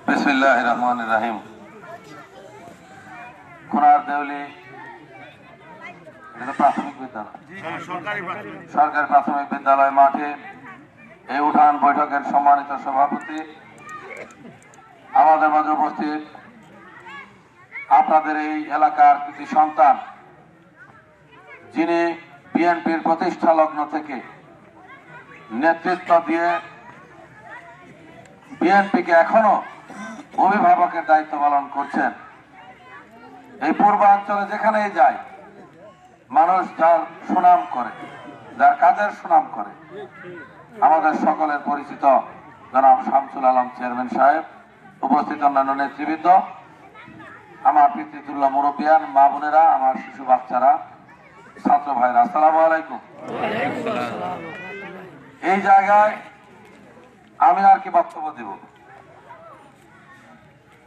বিসমিল্লাহির রহমানির রহিম। খুনার দেউলি প্রাথমিক বিদ্যালয়, সরকারি প্রাথমিক বিদ্যালয় মাঠে এই উঠান বৈঠকের সম্মানিত সভাপতি, আমাদের মাঝে উপস্থিত আপনাদের এই এলাকার কৃতি সন্তান, যিনি বিএনপির প্রতিষ্ঠা লগ্ন থেকে নেতৃত্ব দিয়ে বিএনপিকে এখনো অভিভাবকের দায়িত্ব পালন করছেন। এই পূর্বাঞ্চলে যেখানেই যায় মানুষ যার সুনাম করে, যার কাজের সুনাম করে, আমাদের সকলের পরিচিত জনাব শামসুল আলম চেয়ারম্যান সাহেব, উপস্থিত অন্যান্য নেতৃবৃন্দ, আমার পিতৃতুল্য মুরব্বিয়ান, মা বোনেরা, আমার শিশু বাচ্চারা, ছাত্র ভাইরা, আসসালামু আলাইকুম। এই জায়গায় আমি আর কি বক্তব্য দিব?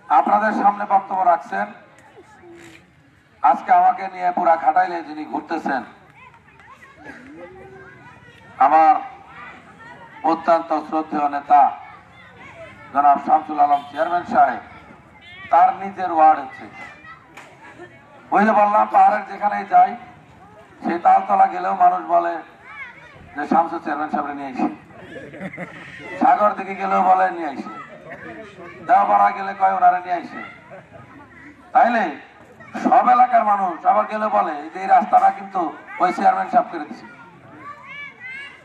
আপনাদের সামনে বক্তব্য রাখছেন আজকে আমাকে নিয়ে পুরা ঘাটাইলে যিনি ঘুরতেছেন, আমার অত্যন্ত শ্রদ্ধেয় নেতা জনাব শামসুল আলম চেয়ারম্যান সাহেব। তার নিজের ওয়ার্ড হচ্ছে, ওই যে বললাম পাহাড়ের যেখানেই যাই সেই তালতলা গেলেও মানুষ বলে যে শামসুল চেয়ারম্যান সাহেব নিয়ে আইসি, সাগর দিকে গেলেও বলে নিয়ে আইসি, দেওয়াপাড়া গেলে কয় ওনারা নিয়ে আইসে। তাইলে সব এলাকার মানুষ আবার গেলে বলে যে এই রাস্তাটা কিন্তু ওই চেয়ারম্যান সাহেব করে দিচ্ছে।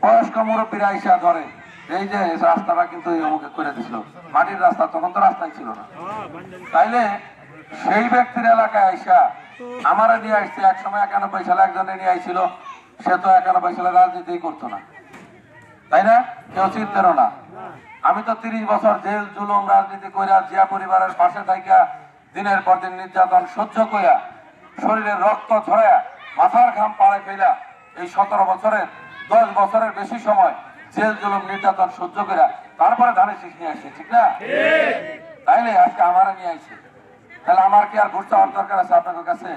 বয়স্ক মুরব্বীরা আইসা ধরে এই যে রাস্তাটা কিন্তু অমুকে করে দিছিল, মাটির রাস্তা, তখন তো রাস্তাই ছিল না। তাইলে সেই ব্যক্তির এলাকায় আইসা আমারা নিয়ে আসছে, এক সময় 91 সালে একজনে নিয়ে আইছিল, সে তো 91 সালে রাজনীতি করতো না, তাই না? কেউ চিনতেও না। আমি তো 30 বছর জেল জুলুম রাজনীতি কইরা, জিয়া পরিবারের পাশে থাইকা, দিনের পর দিন নির্যাতন সহ্য কইরা, শরীরের রক্ত ঝরা, মাথার ঘাম পাড়ায় ফেলা, এই 17 বছরের 10 বছরের বেশি সময় জেল জুলুম নির্যাতন সহ্য কইরা তারপরে ধানের শীষ নিয়ে আসছে, ঠিক না? তাইলে আজকে আমারা নিয়ে আসছে, তাহলে আমার কি আর ঘুরতে হওয়ার দরকার আছে আপনাদের কাছে?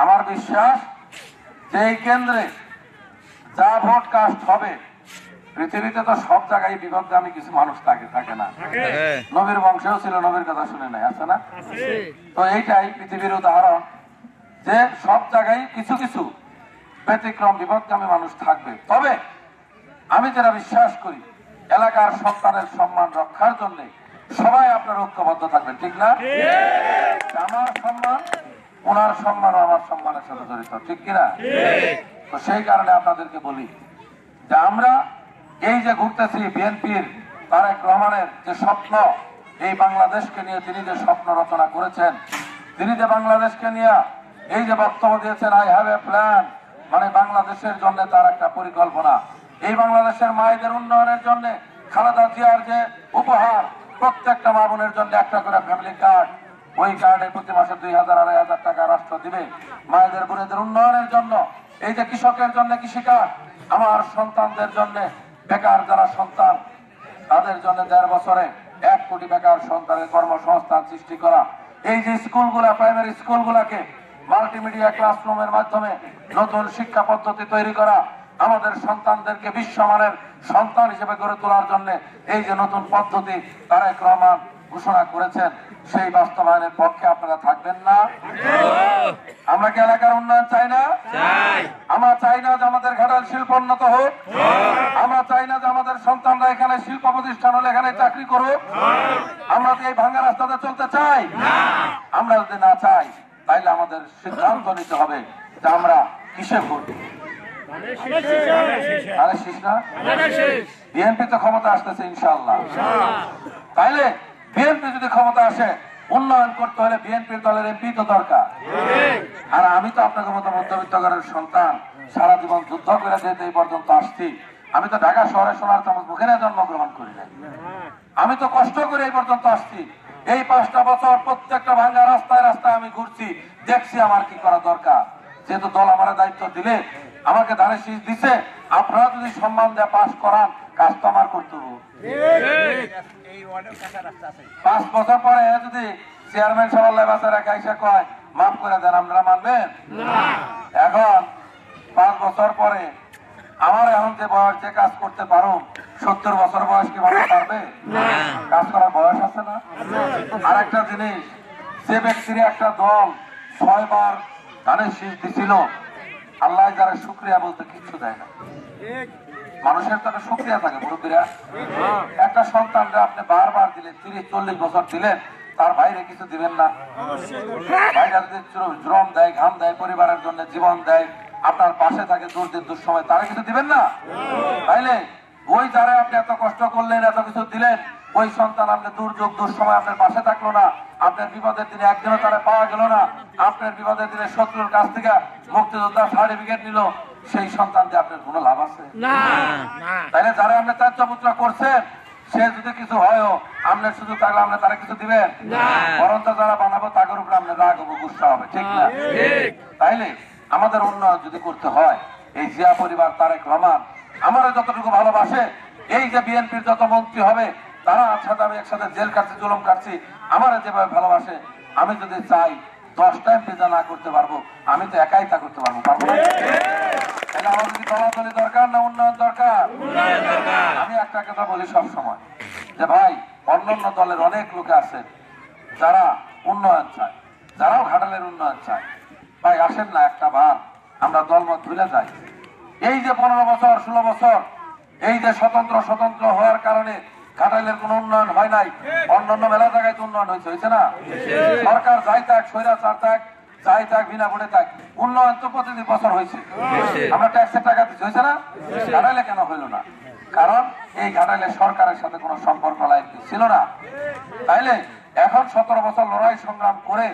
আমার বিশ্বাস যে এই কেন্দ্রে যা ভোট কাস্ট হবে, পৃথিবীতে তো সব জায়গায় বিভক্তগামী কিছু মানুষ থাকে না। নবীর বংশেও ছিল, নবীর কথা শুনে নাই, আছে না? তো এইটাই পৃথিবীর উদাহরণ যে সব জায়গায় কিছু কিছু ব্যতিক্রম বিভক্তগামী মানুষ থাকবে। তবে আমি যেটা বিশ্বাস করি, এলাকার সন্তানের সম্মান রক্ষার জন্য সবাই আপনার ঐক্যবদ্ধ থাকবেন, ঠিক না? আমার সম্মান ওনার সম্মান ও আমার সম্মানের সাথে জড়িত, ঠিক কিনা? তো সেই কারণে আপনাদেরকে বলি যে আমরা এই যে ঘুরতেছি, বিএনপির তারেক রহমানের যে স্বপ্ন, এই বাংলাদেশকে নিয়ে তিনি যে স্বপ্ন রচনা করেছেন, তিনি যে বাংলাদেশকে নিয়ে এই যে বক্তব্য দিয়েছেন, আই হ্যাভ এ প্ল্যান, মানে বাংলাদেশের জন্য তার একটা পরিকল্পনা, এই বাংলাদেশের মায়েদের উন্নয়নের জন্য খালেদা জিয়ার যে উপহার, প্রত্যেকটা মা বোনের জন্য একটা করে ফ্যামিলি কার্ড, ওই কার্ডে প্রতি মাসে 2000-2500 টাকা রাষ্ট্র দিবে মায়েদের বোনেদের উন্নয়নের জন্য। এই যে কৃষকের জন্য কৃষি কার্ড, আমার সন্তানদের জন্য, বেকার যারা সন্তান তাদের জন্য 1.5 বছরে 1 কোটি বেকার সন্তানের কর্মসংস্থান সৃষ্টি করা। এই যে স্কুলগুলা, প্রাইমারি স্কুলগুলাকে মাল্টিমিডিয়া ক্লাসরুমের মাধ্যমে নতুন শিক্ষা পদ্ধতি তৈরি করা, আমাদের সন্তানদেরকে বিশ্বমানের সন্তান হিসেবে গড়ে তোলার জন্য এই যে নতুন পদ্ধতি তারেক রহমান ঘোষণা করেছেন, সেই বাস্তবায়নের পক্ষে আপনারা থাকবেন না? আমরা কি এলাকার উন্নয়ন চাই না? আমরা চাই না যে আমাদের ঘাটাল শিল্প উন্নত হোক, আমরা চাই না যে আমাদের সন্তানরা এখানে শিল্প প্রতিষ্ঠান হলে এখানে চাকরি করুক, আমরা কি এই ভাঙা রাস্তাতে চলতে চাই? আমরা যদি না চাই তাইলে আমাদের সিদ্ধান্ত নিতে হবে যে আমরা কিসে ভোট। বিএনপি তো ক্ষমতা আসতেছে ইনশাআল্লাহ, তাইলে বিএনপি যদি ক্ষমতা আসে, উন্নয়ন করতে হলে বিএনপির দলের এমপি তো দরকার। আর আমি তো আপনাদের মতো মধ্যবিত্ত ঘরের সন্তান, সারা জীবন যুদ্ধ করে যেতে এই পর্যন্ত আসছি। আমি তো ঢাকা শহরে সোনার চামচ মুখে নিয়ে জন্মগ্রহণ করি নাই, আমি তো কষ্ট করে এই পর্যন্ত আসছি। এই 5টা বছর প্রত্যেকটা ভাঙা রাস্তায় রাস্তায় আমি ঘুরছি, দেখছি আমার কি করা দরকার। যেহেতু দল আমার দায়িত্ব দিলে, আমাকে ধানের শীষ দিছে, আপনারা যদি সম্মান দেয় পাস করান, কাজ তো আমার করতে হবে। 5 বছর পরে যদি চেয়ারম্যান সবাই বাসা রেখে এসে কয় মাফ করে দেন, আপনারা মানবেন? এখন 5 বছর পরে আমার এখন যে বয়স, যে কাজ করতে পারো, 70 বছর বয়স কি মানুষ পারবে? কাজ করার বয়স আছে? আছে না? আর একটা জিনিস, যে ব্যক্তির একটা দল 6 বার ধানের শীষ দিছিল, আল্লাহ যারা শুকরিয়া বলতে কিচ্ছু দেয় না। মানুষের তো একটা শুকরিয়া থাকে মুরব্বীরা। একটা সন্তানরা আপনি বারবার দিলেন, 30-40 বছর দিলেন, তার বাইরে কিছু দিবেন না? বাইরে যদি শ্রম দেয়, ঘাম দেয়, পরিবারের জন্য জীবন দেয়, আপনার পাশে থাকে দুর্দিন দুঃসময়, তারা কিছু দিবেন না? তাইলে ওই যারা আপনি এত কষ্ট করলেন, এত কিছু দিলেন, ওই সন্তান আপনি দুর্যোগ দুঃসময় আপনার পাশে থাকলো না, আপনার বিপদের দিনে একদিনও তারা পাওয়া গেল না, আপনার বিপদের দিনে শত্রুর কাছ থেকে মুক্তিযোদ্ধার সার্টিফিকেট নিল, সেই সন্তান দিয়ে আপনার কোনো লাভ আছে? তাইলে যারা আপনি ত্যায্যপুত্র করছেন, সে যদি কিছু হয় আপনার শুধু থাকলে আপনি তারা কিছু দিবেন? বরঞ্চ যারা বানাবো তাদের উপরে আপনার রাগ হবে, গুসা হবে, ঠিক না? তাইলে আমাদের উন্নয়ন যদি করতে হয়, এই জিয়া পরিবার, তারেক রহমান আমারও যতটুকু ভালোবাসে, এই যে বিএনপির যত মন্ত্রী হবে তারা একসাথে, আমি একসাথে জেল কাটছি, জুলুম কাটছি, আমারা যেভাবে ভালোবাসে, আমি যদি চাই 10 টাইম পেজা না করতে পারবো, আমি তো একাই তা করতে পারবো না? তাহলে আমাদের কি দলাদলি দরকার না উন্নয়ন দরকার? আমি একটা কথা বলি সব সময়, যে ভাই, অন্যান্য দলের অনেক লোকে আছে যারা উন্নয়ন চায়, যারাও ঘাটালের উন্নয়ন চায়। ভাই আসেন না একটা বার আমরা দলমত ভুলে যাই। এই যে 15 বছর 16 বছর এই যে স্বতন্ত্র হওয়ার কারণে ঘাটালের কোন উন্নয়ন হয় নাই, অন্যান্য মেলা জায়গায় তো উন্নয়ন হয়েছে না? সরকার যাই থাক, স্বৈরাচার থাক, যাই থাক, বিনা ভোটে থাক, উন্নয়ন তো প্রতিদিন বছর হয়েছে। আমরা ট্যাক্সের টাকা দিচ্ছি, হয়েছে না? ঘাটালে কেন হইল না? কারণ এই ঘাটালে সরকারের সাথে কোনো সম্পর্ক ছিল না। তাইলে এখন 17 বছর লড়াই সংগ্রাম করে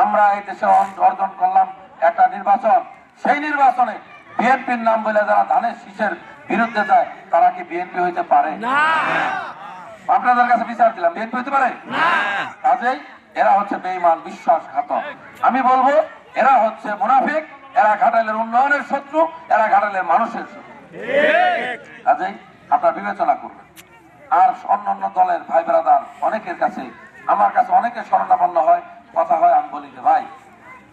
আমরা এই দেশে অর্জন করলাম একটা নির্বাচন। সেই নির্বাচনে বিএনপির নাম বলে যারা ধানের শীষের বিরুদ্ধে যায়, তারা কি বিএনপি হইতে পারে? আপনাদের কাছে বিচার দিলাম, বিএনপি হইতে পারে? কাজেই এরা হচ্ছে বেঈমান, বিশ্বাসঘাতক। আমি বলবো এরা হচ্ছে মুনাফিক, এরা ঘাটালের উন্নয়নের শত্রু, এরা ঘাটালের মানুষের শত্রু। কাজেই আপনারা বিবেচনা করবেন। আর অন্যান্য দলের ভাই ব্রাদার অনেকের কাছে, আমার কাছে অনেকে শরণাপন্ন হয়, কথা হয়, আমি বলি যে ভাই,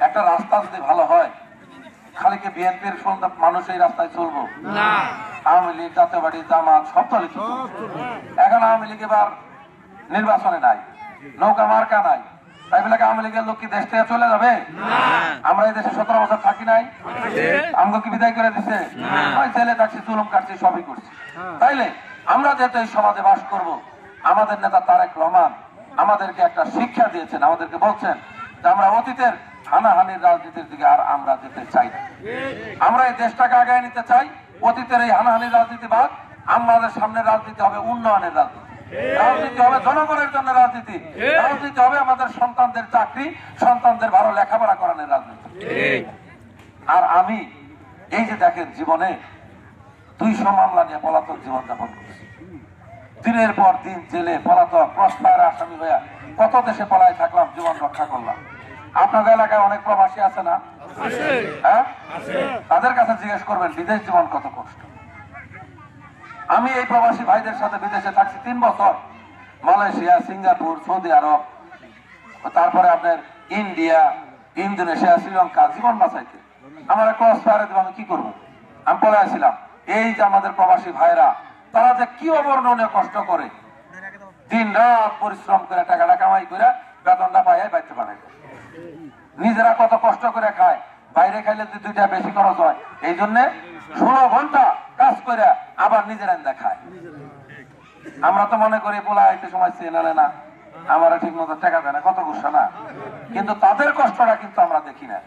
একটা রাস্তা যদি ভালো হয়, খালি কি বিএনপির মানুষ এই রাস্তায় চলবো? আওয়ামী লীগ, জাতীয়বাদী, জামাত সব দলই চলবে। এখন আওয়ামী লীগ এবার নির্বাচনে নাই, নৌকা মার্কা নাই, তাই বলে আওয়ামী লীগের লোক কি দেশ থেকে চলে যাবে? আমরা এই দেশে 17 বছর থাকি নাই? আমাকে কি বিদায় করে দিছে? জেলে থাকছি, জুলুম কাটছি, সবই করছি। তাইলে আমরা যেহেতু এই সমাজে বাস করব, আমাদের নেতা তারেক রহমান আমাদেরকে একটা শিক্ষা দিয়েছেন, আমাদেরকে বলছেন যে আমরা অতীতের হানাহানির রাজনীতির দিকে আর আমরা যেতে চাই না। আমরা এই দেশটাকে আগায় নিতে চাই। অতীতের এই হানাহানির রাজনীতি বাদ, আমাদের সামনে রাজনীতি হবে উন্নয়নের রাজনীতি, রাজনীতি হবে জনগণের জন্য রাজনীতি, রাজনীতি হবে আমাদের সন্তানদের চাকরি, সন্তানদের ভালো লেখাপড়া করানোর রাজনীতি। আর আমি এই যে দেখেন, জীবনে 200 মামলা নিয়ে পলাতক জীবনযাপন করছি, দিনের পর দিন জেলে পলাতক, ক্রসফায়ার আসামি হয়ে কত দেশে পলায় থাকলাম, জীবন রক্ষা করলাম। আপনাদের এলাকায় অনেক প্রবাসী আছে না? হ্যাঁ, তাদের কাছে জিজ্ঞেস করবেন বিদেশ জীবন কত কষ্ট। আমি এই প্রবাসী ভাইদের সাথে বিদেশে থাকছি 3 বছর, মালয়েশিয়া, সিঙ্গাপুর, সৌদি আরব, তারপরে আপনার ইন্ডিয়া, ইন্দোনেশিয়া, শ্রীলঙ্কা, জীবন বাঁচাইতে। আমার ক্রস ফায়ারে দেবো, আমি কি করবো? আমি পলে আসছিলাম। এই যে আমাদের প্রবাসী ভাইরা, তারা যে কি অবর্ণনীয় কষ্ট করে, দিন রাত পরিশ্রম করে টাকাটা কামাই করে বেতনটা পাই বাইতে পারে, নিজেরা কত কষ্ট করে খায়, বাইরে খাইলে যদি 2টা বেশি খরচ হয়, এই জন্য 16 ঘন্টা কাজ করে আবার নিজেরা দেখায়। আমরা তো মনে করি পোলা একটু সময় চেয়ে না, আমরা ঠিক মতো টাকা দেয় না, কত গুসা না? কিন্তু তাদের কষ্টটা কিন্তু আমরা দেখি না।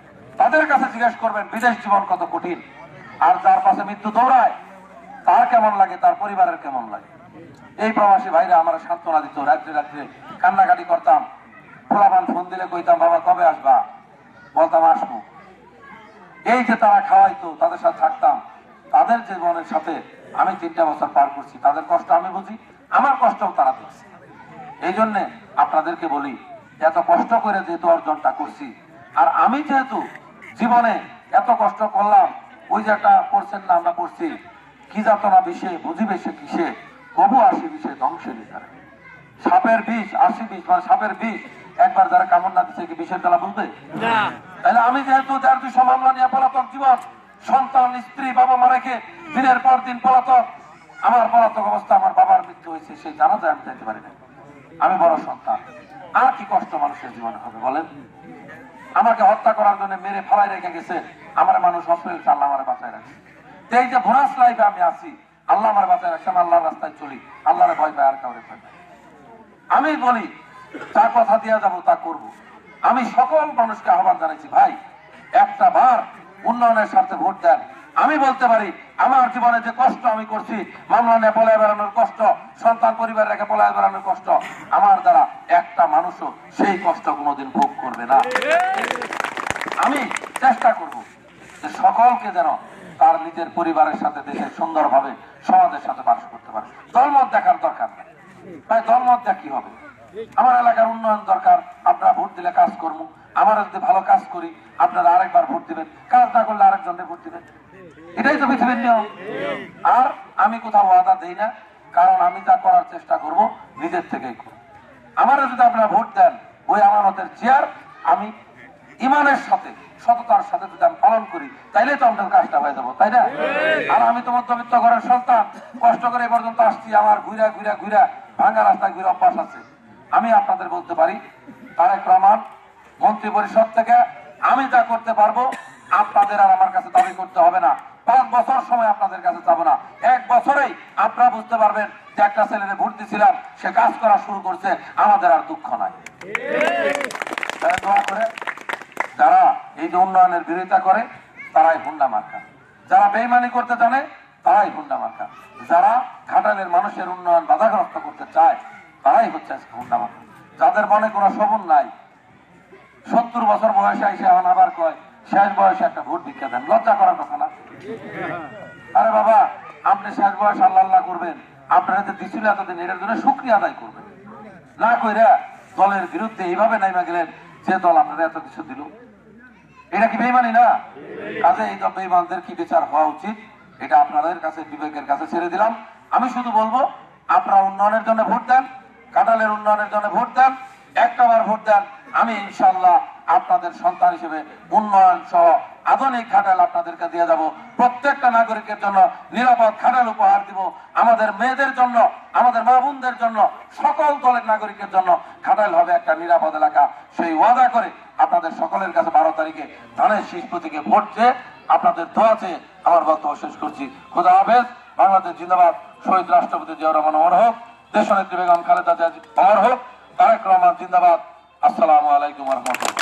তাদের কাছে জিজ্ঞেস করবেন বিদেশ জীবন কত কঠিন। আর যার পাশে মৃত্যু দৌড়ায়, তার কেমন লাগে, তার পরিবারের কেমন লাগে। এই প্রবাসী ভাইরা আমার সান্ত্বনা দিত, রাত্রে রাত্রে কান্নাকাটি করতাম, পোলাপান ফোন দিলে কইতাম বাবা কবে আসবা, বলতাম আসবো। এই যে তারা খাওয়াইতো, তাদের সাথে থাকতাম, তাদের জীবনের সাথে আমি 3টা বছর পার করছি, তাদের কষ্ট আমি বুঝি, আমার কষ্টও তারা দেখছে। এই জন্য আপনাদেরকে বলি, এত কষ্ট করে যেহেতু অর্জনটা করছি, আর আমি যেহেতু জীবনে এত কষ্ট করলাম, ওই যে একটা পড়ছেন না, আমরা পড়ছি, কি যাতনা বিষে বুঝিবে সে কিসে, কবু 80 বিষে ধ্বংসের বিচারে। সাপের বিষ 80 বিষ, মানে সাপের বিষ একবার যারা কামড় না দিচ্ছে কি বিষের জ্বালা বুঝবে? তাহলে আমি যেহেতু 200 মামলা নিয়ে পলাতক জীবন, সন্তান, স্ত্রী, বাবা মা রেখে দিনের পর দিন পলাতক, আমার পলাতক অবস্থা, আমার বাবার মৃত্যু হয়েছে, সেই জানাজায় আমি যেতে পারি না। আমি বড় সন্তান, আর কি কষ্ট মানুষের জীবনে হবে বলেন? আমাকে হত্যা করার জন্য মেরে ফেলাই রেখে গেছে, আমার মানুষ হসপিটাল, আল্লাহ আমার বাঁচায় রাখছে। এই যে বোনাস লাইফে আমি আছি, আল্লাহ আমার বাঁচায় রাখছে, আমি আল্লাহর রাস্তায় চলি, আল্লাহরে ভয় পাই, আর কাউরে ভয় পাই। আমি বলি যা কথা দিয়ে যাবো তা করব। আমি সকল মানুষকে আহ্বান জানাইছি, ভাই একটা বার উন্নয়নের স্বার্থে ভোট দেন। আমি বলতে পারি আমার জীবনে যে কষ্ট আমি করছি, মামলা নিয়ে পলায় বেড়ানোর কষ্ট, সন্তান পরিবার রেখে পলায় বেড়ানোর কষ্ট, আমার দ্বারা একটা মানুষও সেই কষ্ট কোনোদিন ভোগ করবে না। আমি চেষ্টা করব যে সকলকে যেন তার নিজের পরিবারের সাথে দেশের সুন্দরভাবে সমাজের সাথে বাস করতে পারে। দলমত দেখার দরকার নেই ভাই, দলমত দেখা কি হবে? আমার এলাকার উন্নয়ন দরকার, আপনারা ভোট দিলে কাজ করবো। আমরা যদি ভালো কাজ করি আপনারা আরেকবার ভোট দিবেন, কাজ না করলে আরেকজনে ভোট দিবেন। এটাই তো পৃথিবীর নিয়ম। আর আমি কোথাও ওয়াদা দেই না, কারণ আমি যা করার চেষ্টা করব নিজের থেকেই করব। আমারও যদি আপনারা ভোট দেন, ওই আমানতের চেয়ার আমি ইমানের সাথে সততার সাথে যদি আমি পালন করি, তাইলে তো আমাদের কাজটা হয়ে যাবো, তাই না? আর আমি তো মধ্যবিত্ত ঘরের সন্তান, কষ্ট করে এ পর্যন্ত আসছি, আমার ঘুরা ঘুরা ঘুরা ভাঙা রাস্তায় ঘুরে অভ্যাস আছে। আমি আপনাদের বলতে পারি, তারেক রহমান মন্ত্রী পরিষদ থেকে আমি যা করতে পারবো আপনাদের আর আমার কাছে দাবি করতে হবে না। 5 বছর সময় আপনাদের কাছে যাবো না, 1 বছরেই আপনারা বুঝতে পারবেন যে একটা ছেলেকে ভোট দিয়েছিলাম, সে কাজ করা শুরু করছে, আমাদের আর দুঃখ নাই। দোয়া করে যারা এই যে উন্নয়নের বিরোধিতা করে তারাই হুন্ডা মার্কা, যারা বেইমানি করতে জানে তারাই হুন্ডা মার্কা, যারা ঘাটালের মানুষের উন্নয়ন বাধাগ্রস্ত করতে চায় তারাই হচ্ছে হুন্ডা মার্কা। যাদের মনে কোনো সবুর নাই, 70 বছর বয়সে এসে এখন আবার কয় শেষ বয়সে একটা ভোট ভিক্ষা দেন, লজ্জা করার কথা না? আরে বাবা, আপনি শেষ বয়স আল্লাহ আল্লাহ করবেন, আপনারা যে দিছিল এতদিন, এটার জন্য শুকরিয়া আদায় করবেন। না কইরা দলের বিরুদ্ধে এইভাবে নাইমা গেলেন যে দল আপনারা এত কিছু দিল, এটা কি বেইমানি না? কাজে এই বেইমানদের কি বিচার হওয়া উচিত, এটা আপনাদের কাছে বিবেকের কাছে ছেড়ে দিলাম। আমি শুধু বলবো আপনারা উন্নয়নের জন্য ভোট দেন, কাঁঠালের উন্নয়নের জন্য ভোট দেন, একটাবার ভোট দেন। আমি ইনশাআল্লাহ আপনাদের সন্তান হিসেবে উন্নয়ন সহ আধুনিক ঘাটাল আপনাদেরকে দিয়ে যাব। প্রত্যেকটা নাগরিকের জন্য নিরাপদ ঘাটাল উপহার দিব। আমাদের মেয়েদের জন্য, আমাদের মা বোনদের জন্য, সকল দলের নাগরিকের জন্য ঘাটাল হবে একটা নিরাপদ এলাকা। সেই ওয়াদা করে আপনাদের সকলের কাছে 12 তারিখে ধানের শীষ প্রতীকে ভোট চেয়ে আপনাদের দোয়া চেয়ে আমার বক্তব্য শেষ করছি। খোদা হাফেজ। বাংলাদেশ জিন্দাবাদ। শহীদ রাষ্ট্রপতি জিয়াউর রহমান অমর হোক। দেশনেত্রী বেগম খালেদা জিয়া অমর হোক। তারেক রহমান জিন্দাবাদ। আসসালামু আলাইকুম ওয়া রাহমাতুল্লাহ।